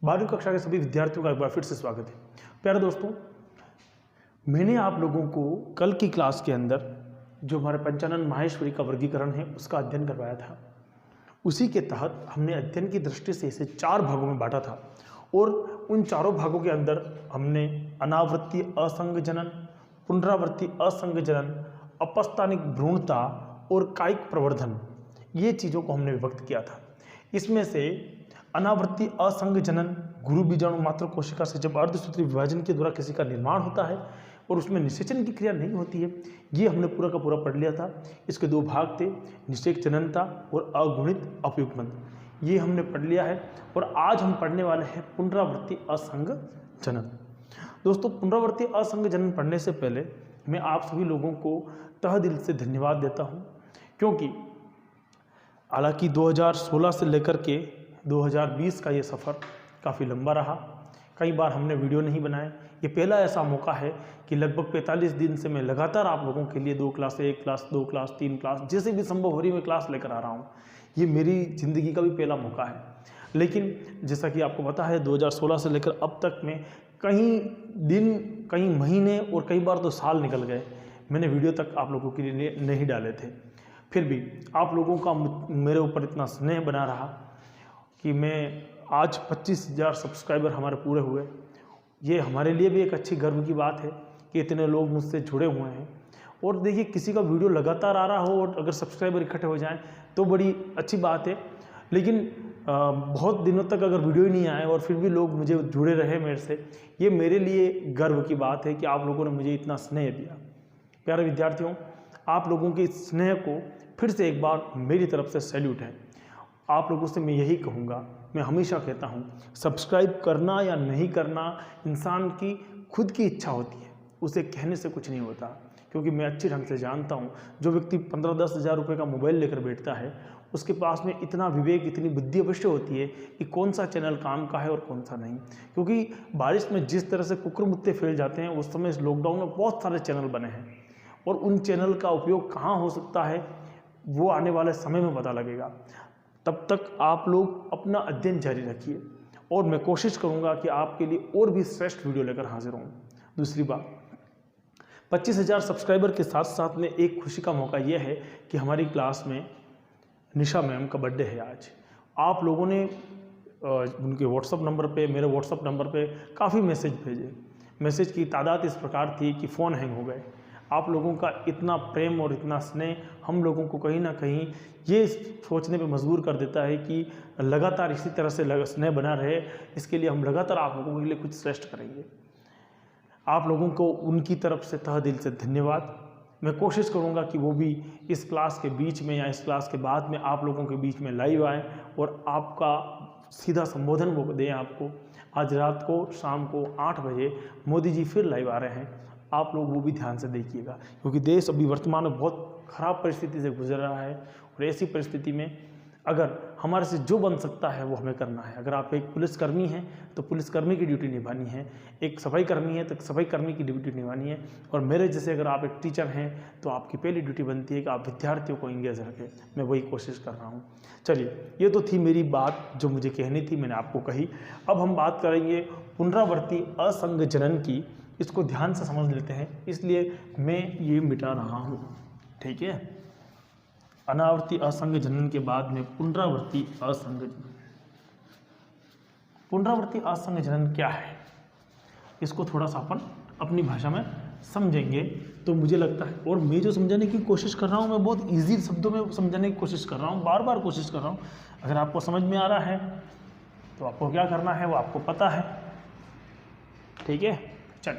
12वीं कक्षा के सभी विद्यार्थियों का एक बार फिर से स्वागत है। प्यारे दोस्तों, मैंने आप लोगों को कल की क्लास के अंदर जो हमारे पंचानन माहेश्वरी का वर्गीकरण है उसका अध्ययन करवाया था। उसी के तहत हमने अध्ययन की दृष्टि से इसे 4 भागों में बांटा था और उन चारों भागों के अंदर हमने अनावृत्ति असंग जनन, पुनरावृत्ति असंग जनन, अपस्थानिक भ्रूणता और कायिक प्रवर्धन, ये चीज़ों को हमने विभक्त किया था। इसमें से अनावृत्ति असंग जनन गुरु बीजाणु मात्र कोशिका से जब अर्धसूत्री विभाजन के द्वारा किसी का निर्माण होता है और उसमें निषेचन की क्रिया नहीं होती है, ये हमने पूरा का पूरा पढ़ लिया था। इसके 2 भाग थे, निषेक जननता और अगुणित अपयुग्मन, ये हमने पढ़ लिया है। और आज हम पढ़ने वाले हैं पुनरावृत्ति असंग जनन। दोस्तों, पुनरावृत्ति असंग जनन पढ़ने से पहले मैं आप सभी लोगों को तहे दिल से धन्यवाद देता हूँ, क्योंकि हालांकि 2016 से लेकर के 2020 का ये सफ़र काफ़ी लंबा रहा। कई बार हमने वीडियो नहीं बनाए। ये पहला ऐसा मौका है कि लगभग 45 दिन से मैं लगातार आप लोगों के लिए 2 क्लास, 1 क्लास, 2 क्लास, 3 क्लास, जैसे भी संभव हो रही मैं क्लास लेकर आ रहा हूँ। ये मेरी ज़िंदगी का भी पहला मौका है। लेकिन जैसा कि आपको पता है 2016 से लेकर अब तक में कई दिन, कई महीने और कई बार तो साल निकल गए, मैंने वीडियो तक आप लोगों के लिए नहीं डाले थे। फिर भी आप लोगों का मेरे ऊपर इतना स्नेह बना रहा कि मैं आज 25,000 सब्सक्राइबर हमारे पूरे हुए। ये हमारे लिए भी एक अच्छी गर्व की बात है कि इतने लोग मुझसे जुड़े हुए हैं। और देखिए, किसी का वीडियो लगातार आ रहा हो और अगर सब्सक्राइबर इकट्ठे हो जाएं तो बड़ी अच्छी बात है। लेकिन बहुत दिनों तक अगर वीडियो ही नहीं आए और फिर भी लोग मुझे जुड़े रहे मेरे से, ये मेरे लिए गर्व की बात है कि आप लोगों ने मुझे इतना स्नेह दिया। प्यारे विद्यार्थियों, आप लोगों के इस स्नेह को फिर से एक बार मेरी तरफ से सैल्यूट है। आप लोगों से मैं यही कहूँगा, मैं हमेशा कहता हूँ, सब्सक्राइब करना या नहीं करना इंसान की खुद की इच्छा होती है, उसे कहने से कुछ नहीं होता। क्योंकि मैं अच्छी ढंग से जानता हूँ, जो व्यक्ति 15-10 हज़ार रुपये का मोबाइल लेकर बैठता है, उसके पास में इतना विवेक, इतनी बुद्धि अवश्य होती है कि कौन सा चैनल काम का है और कौन सा नहीं। क्योंकि बारिश में जिस तरह से कुकुर-मुत्ते फैल जाते हैं, उस समय इस लॉकडाउन में बहुत सारे चैनल बने हैं और उन चैनल का उपयोग कहाँ हो सकता है वो आने वाले समय में पता लगेगा। तब तक आप लोग अपना अध्ययन जारी रखिए और मैं कोशिश करूंगा कि आपके लिए और भी श्रेष्ठ वीडियो लेकर हाजिर हूँ। दूसरी बात, 25,000 सब्सक्राइबर के साथ साथ में एक खुशी का मौका यह है कि हमारी क्लास में निशा मैम का बर्थडे है आज। आप लोगों ने उनके व्हाट्सअप नंबर पे, मेरे व्हाट्सअप नंबर पे काफ़ी मैसेज भेजे। मैसेज की तादाद इस प्रकार थी कि फ़ोन हैंग हो गए। आप लोगों का इतना प्रेम और इतना स्नेह हम लोगों को कहीं ना कहीं ये सोचने पे मजबूर कर देता है कि लगातार इसी तरह से स्नेह बना रहे। इसके लिए हम लगातार आप लोगों के लिए कुछ श्रेष्ठ करेंगे। आप लोगों को उनकी तरफ से तहे दिल से धन्यवाद। मैं कोशिश करूंगा कि वो भी इस क्लास के बीच में या इस क्लास के बाद में आप लोगों के बीच में लाइव आए और आपका सीधा संबोधन वो दें आपको। आज रात को शाम को 8 बजे मोदी जी फिर लाइव आ रहे हैं, आप लोग वो भी ध्यान से देखिएगा, क्योंकि देश अभी वर्तमान में बहुत ख़राब परिस्थिति से गुजर रहा है। और ऐसी परिस्थिति में अगर हमारे से जो बन सकता है वो हमें करना है। अगर आप एक पुलिसकर्मी हैं तो पुलिसकर्मी की ड्यूटी निभानी है, एक सफाई कर्मी है तो सफाई कर्मी की ड्यूटी निभानी है, और मेरे जैसे अगर आप एक टीचर हैं तो आपकी पहली ड्यूटी बनती है कि आप विद्यार्थियों को इंगेज रखें। मैं वही कोशिश कर रहा हूँ। चलिए, ये तो थी मेरी बात जो मुझे कहनी थी, मैंने आपको कही। अब हम बात करेंगे पुनरावृत्ति असंग जनन की। इसको ध्यान से समझ लेते हैं, इसलिए मैं ये मिटा रहा हूँ, ठीक है। अनावृत्ति असंग जनन के बाद में पुनरावृत्ति असंग जनन। पुनरावृत्ति असंग जनन क्या है, इसको थोड़ा सा अपन अपनी भाषा में समझेंगे तो मुझे लगता है, और मैं जो समझाने की कोशिश कर रहा हूँ मैं बहुत इजी शब्दों में समझाने की कोशिश कर रहा हूँ, बार बार कोशिश कर रहा हूँ। अगर आपको समझ में आ रहा है तो आपको क्या करना है वो आपको पता है, ठीक है। चल,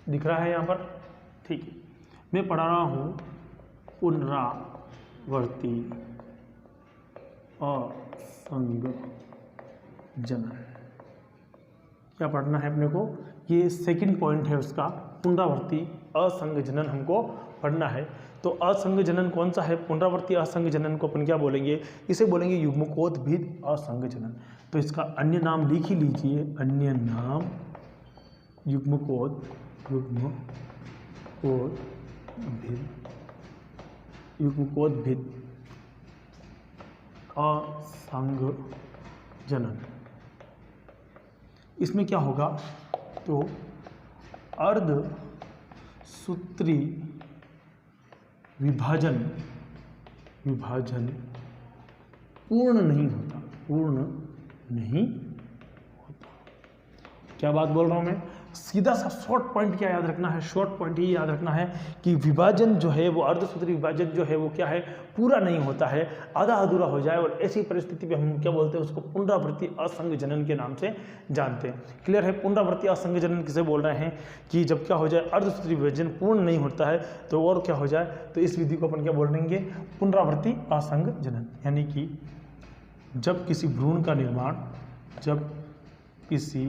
दिख रहा है यहाँ पर, ठीक है। मैं पढ़ा रहा हूँ पुनरावृत्ति असंग जनन। क्या पढ़ना है अपने को, ये सेकंड पॉइंट है उसका, पुनरावृत्ति असंग जनन हमको पढ़ना है। तो असंग जनन कौन सा है? पुनरावृत्ति असंग जनन को अपन क्या बोलेंगे? इसे बोलेंगे युग्मकोद्भिद असंग जनन। तो इसका अन्य नाम लिख ही लीजिए, अन्य नाम युग्मकोद्भिद असंग जनन। इसमें क्या होगा, तो अर्धसूत्री विभाजन पूर्ण नहीं होता, पूर्ण नहीं होता। क्या बात बोल रहा हूं मैं, सीधा सा शॉर्ट पॉइंट क्या याद रखना है, शॉर्ट पॉइंट ये याद रखना है कि विभाजन जो है वो अर्धसूत्री विभाजन जो है वो क्या है, पूरा नहीं होता है, आधा अधूरा हो जाए, और ऐसी परिस्थिति में हम क्या बोलते हैं उसको पुनरावृत्ति असंग जनन के नाम से जानते हैं। क्लियर है, पुनरावृत्ति असंग जनन किसे बोल रहे हैं कि जब क्या हो जाए अर्धसूत्री विभाजन पूर्ण नहीं होता है तो और क्या हो जाए, तो इस विधि को अपन क्या बोल देंगे, पुनरावृत्ति असंग जनन। यानी कि जब किसी भ्रूण का निर्माण, जब किसी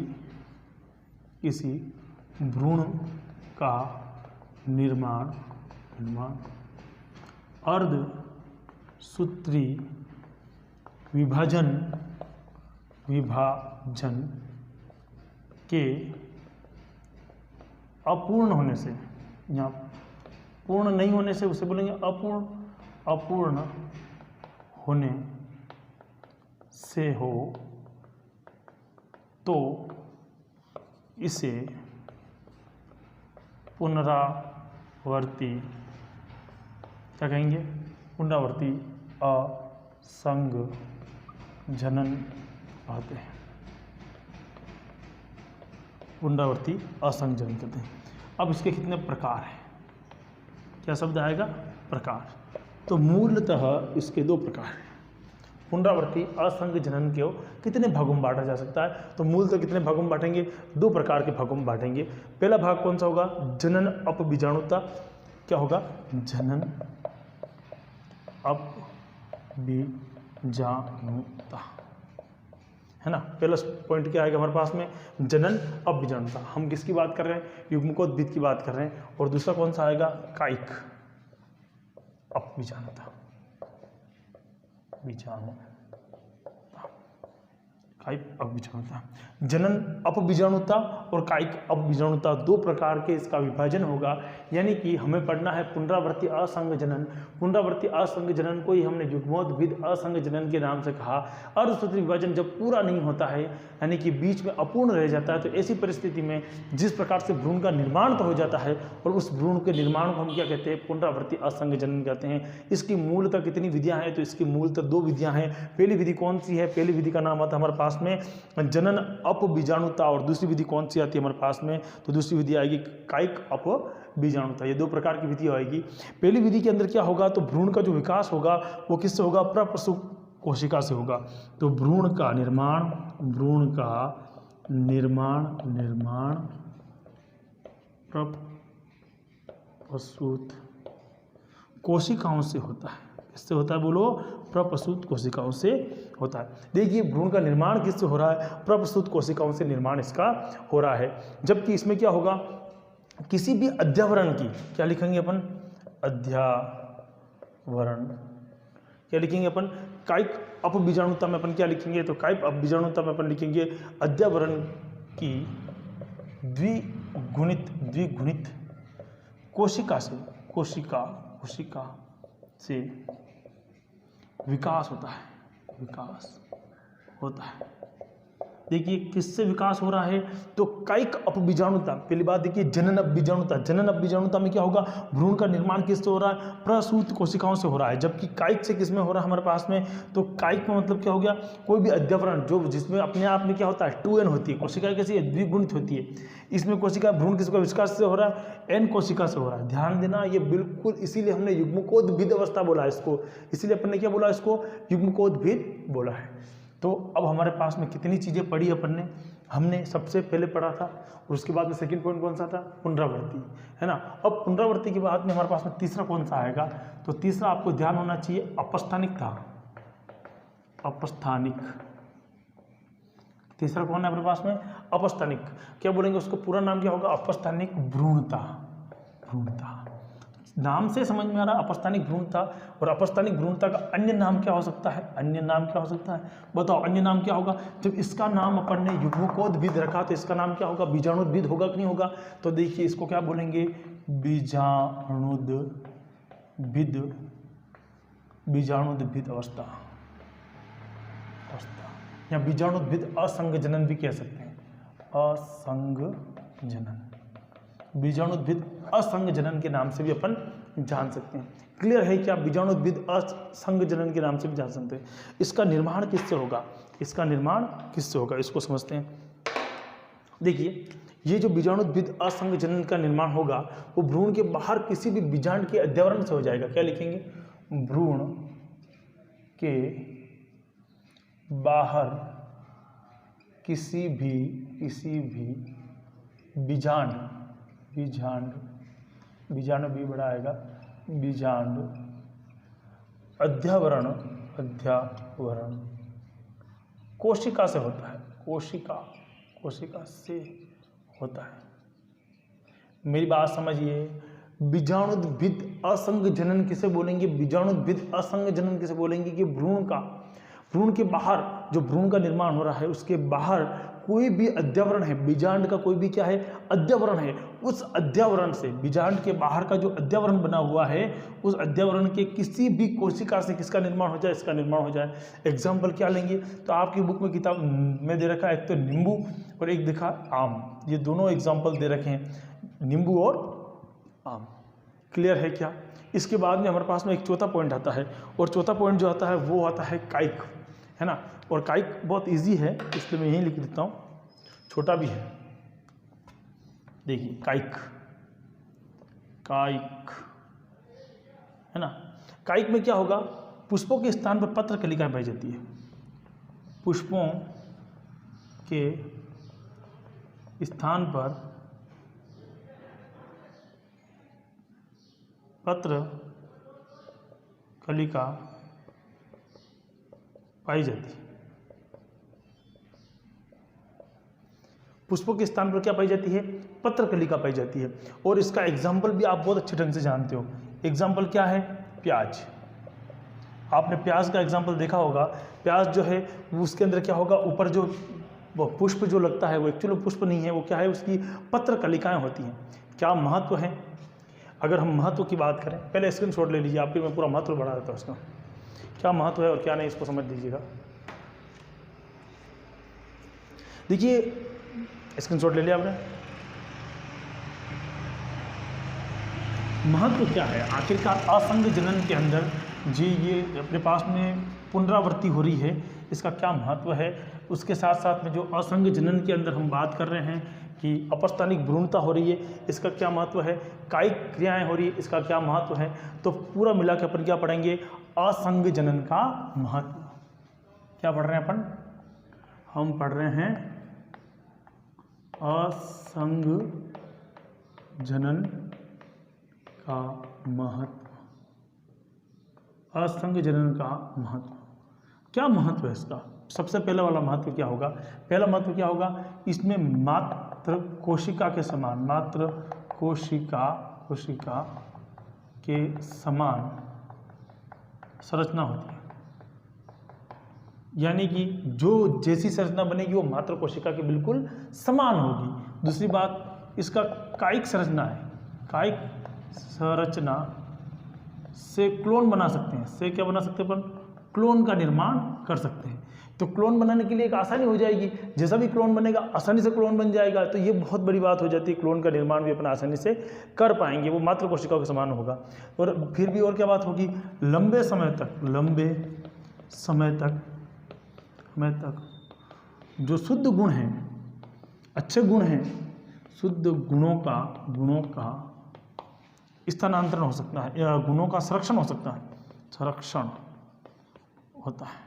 भ्रूण का निर्माण अर्धसूत्री विभाजन के अपूर्ण होने से, यहाँ पूर्ण नहीं होने से उसे बोलेंगे अपूर्ण होने से हो तो इसे पुनरावर्ती क्या कहेंगे, पुनरावर्ती असंग जनन कहते हैं, पुनरावर्ती असंग जनन कहते हैं। अब इसके कितने प्रकार हैं, क्या शब्द आएगा, प्रकार। तो मूलतः इसके दो प्रकार हैं। पुनरावृत्ति असंग जनन को कितने भागों में बांटा जा सकता है, तो मूलतः कितने भागों में बांटेंगे, दो प्रकार के भागों में बांटेंगे। पहला भाग कौन सा होगा, जनन अपबीजाणुता। क्या होगा, जनन अपबीजाणुता, है ना। पहला पॉइंट क्या आएगा हमारे पास में, जनन अपबीजाणुता। हम किसकी बात कर रहे हैं, युग्मकोद्भिद की बात कर रहे हैं। और दूसरा कौन सा आएगा, कायिक अपबीजाणुता, कायिक अपबीजाणुता। जनन अपबीजाणुता और कायिक अपबीजाणुता दो प्रकार के इसका विभाजन होगा। यानी कि हमें पढ़ना है पुनरावृत्ति असंग जनन। पुनरावृत्ति असंग जनन को ही हमने युग्मोद्भिद असंग जनन के नाम से कहा। अर्धसूत्री विभाजन जब पूरा नहीं होता है, यानी कि बीच में अपूर्ण रह जाता है, तो ऐसी परिस्थिति में जिस प्रकार से भ्रूण का निर्माण तो हो जाता है, और उस भ्रूण के निर्माण को हम क्या कहते हैं, पुनरावृत्ति असंग जनन कहते हैं। इसकी मूलतः कितनी विधियां हैं, तो इसकी मूलतः दो विधियां हैं। पहली विधि कौन सी है, पहली विधि का नाम आता है हमारे पास में जनन अपबीजाणुता, और दूसरी विधि कौन सी आती है हमारे पास में, तो दूसरी विधि आएगी कायिक अपबीजाणुता। ये दो प्रकार की विधि आएगी। पहली विधि के अंदर क्या होगा, तो भ्रूण का जो विकास होगा वो किससे होगा, प्रप्रसू कोशिका से होगा। तो भ्रूण का निर्माण प्रप्रसूत कोशिकाओं से होता है। किससे होता है बोलो, प्रप्रसूत कोशिकाओं से होता है। देखिए भ्रूण का निर्माण किससे हो रहा है, प्रप्रसूत कोशिकाओं से निर्माण इसका हो रहा है। जबकि इसमें क्या होगा, किसी भी अध्यावरण की, क्या लिखेंगे अपन, अध्यावरण, क्या लिखेंगे अपन, कायिक अपबीजाणुता में अपन क्या लिखेंगे, तो कायिक अपबीजाणुता में अपन लिखेंगे अध्यावरण की द्विगुणित कोशिका से विकास होता है। देखिए किससे विकास हो रहा है, तो कायिक अपबीजाणुता। पहली बात देखिए जनन अपबीजाणुता में क्या होगा, भ्रूण का निर्माण किससे हो रहा है, प्रसूत कोशिकाओं से हो रहा है। जबकि कायिक से किसमें हो रहा है हमारे पास में, तो कायिक में मतलब क्या हो गया, कोई भी अध्यावरण जो जिसमें अपने आप में क्या होता है 2n होती है, कोशिका कैसी है, द्विगुणित होती है। इसमें कोशिका भ्रूण किसका विकास से हो रहा है, n कोशिका से हो रहा है। ध्यान देना, ये बिल्कुल इसीलिए हमने युग्मकोद्भिद अवस्था बोला है इसको, इसीलिए अपन ने क्या बोला, इसको युग्मकोद्भिद बोला है। तो अब हमारे पास में कितनी चीज़ें पढ़ी अपन ने, हमने सबसे पहले पढ़ा था, और उसके बाद में सेकंड पॉइंट कौन सा था, पुनरावृत्ति, है ना। अब पुनरावृत्ति के बाद में हमारे पास में तीसरा कौन सा आएगा, तो तीसरा आपको ध्यान होना चाहिए अपस्थानिक था, अपस्थानिक। तीसरा कौन है अपने पास में, अपस्थानिक। क्या बोलेंगे उसको, पूरा नाम क्या होगा, अपस्थानिक भ्रूणता। नाम से समझ में आ रहा अपस्थानिक भ्रूणता। और अपस्थानिक भ्रूणता का अन्य नाम क्या हो सकता है, बताओ अन्य नाम क्या होगा। जब इसका नाम अपन ने युग्मकोद्भिद रखा तो इसका नाम क्या होगा, बीजाणुद्भिद होगा कि नहीं होगा। तो देखिए इसको क्या बोलेंगे, बीजाणुद्भिद अवस्था, या बीजाणुद्भिद असंग जनन भी कह सकते हैं। असंग जनन, बीजाणुद्भिद असंग जनन के नाम से भी अपन जान सकते हैं। क्लियर है क्या? बीजाणुद्भिद असंग जनन के नाम से भी जान सकते हैं। इसका निर्माण किससे होगा? इसका निर्माण किससे होगा, इसको समझते हैं। देखिए, ये जो बीजाणुद्भिद असंग जनन का निर्माण होगा वो भ्रूण के बाहर किसी भी बीजांड के अध्यवरण से हो जाएगा। क्या लिखेंगे? भ्रूण के बाहर किसी भी बीजांड भी बड़ा आएगा, बीजांड अध्यवरण कोशिका से होता है, कोशिका से होता है। मेरी बात समझिए, बीजाणुद्भिद असंग जनन किसे बोलेंगे? बीजाणुद्भिद असंग जनन किसे बोलेंगे? कि भ्रूण के बाहर जो भ्रूण का निर्माण हो रहा है उसके बाहर कोई भी अध्यवरण है, बीजांड का कोई भी क्या है? अध्यवरण है। उस अध्यवरण से, बीजांड के बाहर का जो अध्यवरण बना हुआ है उस अध्यवरण के किसी भी कोशिका से किसका निर्माण हो जाए? इसका निर्माण हो जाए। एग्जाम्पल क्या लेंगे? तो आपकी बुक में किताब में दे रखा है, एक तो नींबू और एक देखा आम, ये दोनों एग्जाम्पल दे रखे हैं, नींबू और आम। क्लियर है क्या? इसके बाद में हमारे पास में एक चौथा पॉइंट आता है, और चौथा पॉइंट जो आता है वो आता है काइक, है ना। और काइक बहुत इजी है, इसलिए मैं यहीं लिख देता हूँ, छोटा भी है। देखिए, काइक है ना। काइक में क्या होगा? पुष्पों के स्थान पर पत्र कलिकाएं पाई जाती है। पुष्पों के स्थान पर पत्र कलिका पाई जाती है। पुष्पों के स्थान पर क्या पाई जाती है? पत्र कलिका पाई जाती है। और इसका एग्जाम्पल भी आप बहुत अच्छे ढंग से जानते हो। एग्जाम्पल क्या है? प्याज। आपने प्याज का एग्जाम्पल देखा होगा। प्याज जो है उसके अंदर क्या होगा? ऊपर जो वो पुष्प जो लगता है वो एक्चुअली पुष्प नहीं है, वो क्या है? उसकी पत्र कलिकाएं होती हैं। क्या महत्व है? अगर हम महत्व की बात करें, पहले स्क्रीनशॉट ले लीजिए, आप फिर मैं पूरा महत्व बढ़ा देता हूँ उसका, क्या महत्व है और क्या नहीं, इसको समझ लीजिएगा। देखिए, स्क्रीनशॉट ले लिया आपने। महत्व क्या है आखिरकार? असंग जनन के अंदर जी ये अपने पास में पुनरावृत्ति हो रही है, इसका क्या महत्व है? उसके साथ साथ में जो असंग जनन के अंदर हम बात कर रहे हैं कि अपस्थानिक भ्रूणता हो रही है, इसका क्या महत्व है? कायिक क्रियाएं हो रही है, इसका क्या महत्व है? तो पूरा मिला के अपन क्या पढ़ेंगे? असंग जनन का महत्व। क्या पढ़ रहे हैं अपन? हम पढ़ रहे हैं असंग जनन का महत्व। असंग जनन का महत्व, क्या महत्व है इसका? सबसे पहला वाला महत्व क्या होगा? पहला महत्व क्या होगा? इसमें मात्र कोशिका के समान, मात्र कोशिका के समान संरचना होती है। यानी कि जो जैसी संरचना बनेगी वो मात्र कोशिका की बिल्कुल समान होगी। दूसरी बात, इसका कायिक संरचना है। कायिक संरचना से क्लोन बना सकते हैं। से क्या बना सकते हैं अपन? क्लोन का निर्माण कर सकते हैं। तो क्लोन बनाने के लिए एक आसानी हो जाएगी, जैसा भी क्लोन बनेगा आसानी से क्लोन बन जाएगा। तो ये बहुत बड़ी बात हो जाती है, क्लोन का निर्माण भी अपन आसानी से कर पाएंगे, वो मात्र कोशिकाओं के समान होगा। और फिर भी और क्या बात होगी? लंबे समय तक जो शुद्ध गुण हैं, अच्छे गुण हैं, शुद्ध गुणों का स्थानांतरण हो सकता है, या गुणों का संरक्षण हो सकता है, संरक्षण होता है।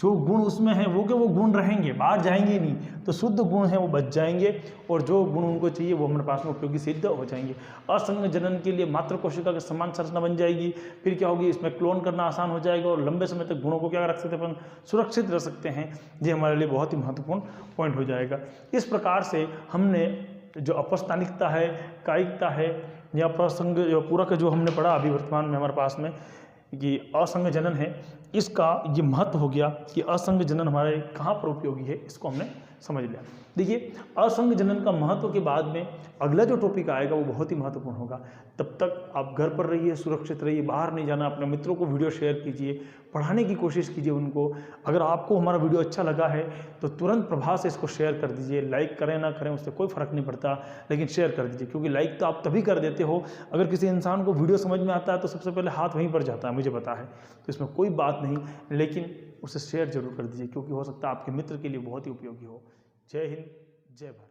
जो गुण उसमें है वो गुण रहेंगे, बाहर जाएंगे नहीं, तो शुद्ध गुण है वो बच जाएंगे, और जो गुण उनको चाहिए वो हमारे पास में उपयोगी सिद्ध हो जाएंगे। असंग जनन के लिए मात्र कोशिका के समान संरचना बन जाएगी। फिर क्या होगी? इसमें क्लोन करना आसान हो जाएगा, और लंबे समय तक गुणों को क्या रख सकते हैं अपन? सुरक्षित रख सकते हैं। ये हमारे लिए बहुत ही महत्वपूर्ण पॉइंट हो जाएगा। इस प्रकार से हमने जो अपस्थानिकता है, कायिकता है, या प्रसंग पूरक जो हमने पढ़ा अभी वर्तमान में हमारे पास में कि असंग जनन है, इसका ये महत्व हो गया कि असंग जनन हमारे कहाँ पर उपयोगी है, इसको हमने समझ लिया। देखिए, असंग जनन का महत्व के बाद में अगला जो टॉपिक आएगा वो बहुत ही महत्वपूर्ण होगा। तब तक आप घर पर रहिए, सुरक्षित रहिए, बाहर नहीं जाना, अपने मित्रों को वीडियो शेयर कीजिए, पढ़ाने की कोशिश कीजिए उनको। अगर आपको हमारा वीडियो अच्छा लगा है तो तुरंत प्रभाव से इसको शेयर कर दीजिए। लाइक करें ना करें उससे कोई फ़र्क नहीं पड़ता, लेकिन शेयर कर दीजिए, क्योंकि लाइक तो आप तभी कर देते हो अगर किसी इंसान को वीडियो समझ में आता है तो सबसे पहले हाथ वहीं पर जाता है, मुझे पता है, तो इसमें कोई बात नहीं, लेकिन उसे शेयर जरूर कर दीजिए, क्योंकि हो सकता है आपके मित्र के लिए बहुत ही उपयोगी हो। जय हिंद, जय भारत।